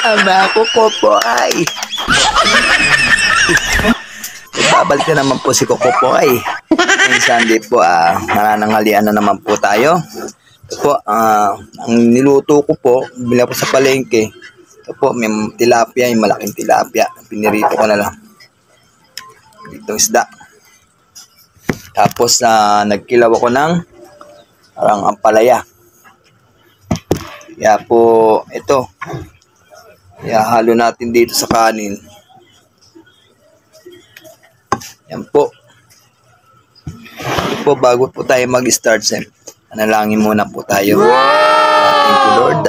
Ama ko po ay. Babalik na naman po si Coco po ay. Ngayong Sunday po, manananghalian na naman po tayo. Ito po, ang niluto ko po, bila po sa palengke. Ito po, may tilapia, yung malaking tilapia. Pinirito ko na lang. Itong isda. Tapos, nagkilaw ako ng parang ampalaya. Kaya po, ito. Ihahalo natin dito sa kanin. Yan po. Ito po, bago po tayo mag-start, manalangin muna po tayo. Thank you, Lord.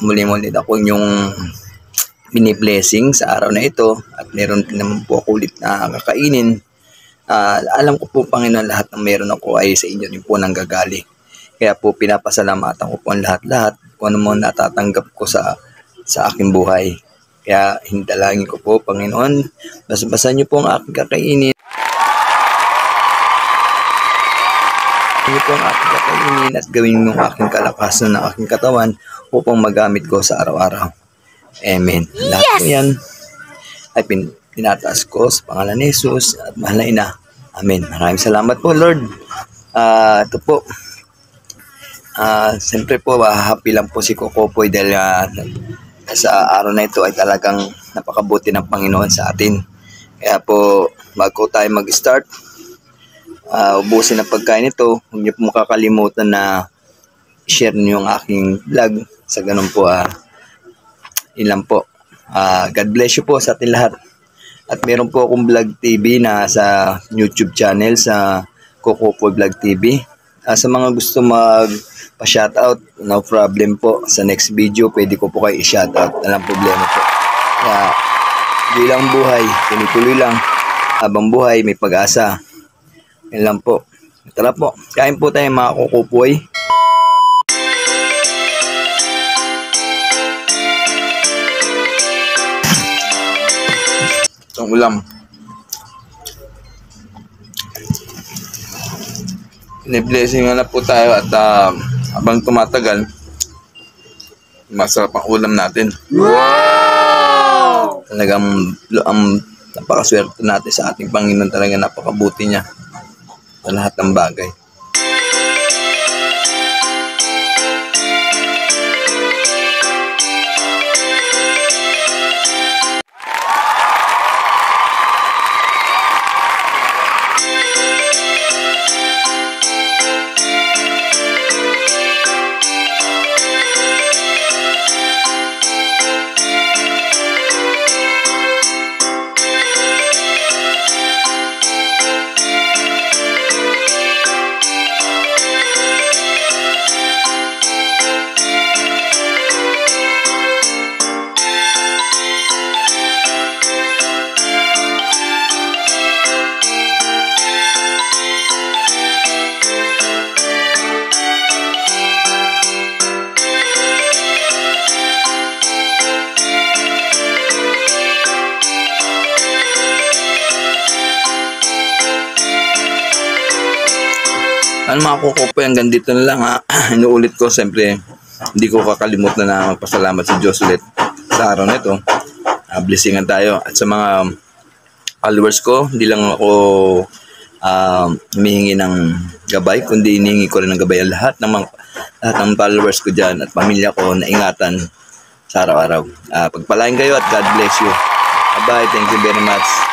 Muli-muli ako yung bini-blessing sa araw na ito. At meron din naman po ako ulit na kakainin. Alam ko po, Panginoon, lahat ng meron ako ay sa inyo din po nanggagaling. Kaya po, pinapasalamatan ko po ang lahat-lahat kung ano mo natatanggap ko sa aking buhay. Kaya hindalangin ko po, Panginoon, basa-basa niyo po ang aking kakainin. Niyo po ang aking kakainin at gawin yung aking kalakasan ng aking katawan upang magamit ko sa araw-araw. Amen. Lahat po yan ay tinataas ko sa pangalan ni Jesus at mahal na ina. Amen. Maraming salamat po, Lord. Ito po. Siyempre po, happy lang po si Coco po dahil sa araw na ito ay talagang napakabuti ng Panginoon sa atin. Kaya po, bago tayo mag-start, ubusin ang pagkain ito. Huwag niyo po makakalimutan na share niyo ang aking vlog. Sa ganun po, ilan po. God bless you po sa ating lahat. At meron po akong vlog TV na sa YouTube channel sa Coco po Vlog TV. Sa mga gusto pa-shoutout, no problem po. Sa next video, pwede ko po kayo i-shoutout. Walang problema po. Kaya, hindi lang buhay. Tuloy-tuloy lang. Habang buhay, may pag-asa. Yan lang po. Tara po. Kain po tayo mga kukupoy. Itong ulam. Blessing na po tayo at habang tumatagal, masarap ang ulam natin. Wow! Talagang napakaswerte natin sa ating Panginoon. Talaga napakabuti niya sa lahat ng bagay. Ano mga kukupoy, hanggang dito na lang Inuulit ko, siyempre, hindi ko kakalimutan na magpasalamat si Diyos ulit sa araw na ito. Blessingan tayo. At sa mga followers ko, hindi lang ako humihingi ng gabay, kundi hinihingi ko rin ng gabay ang lahat ng followers ko dyan at pamilya ko na ingatan sa araw-araw. Pagpalain kayo at God bless you. Bye-bye. Thank you very much.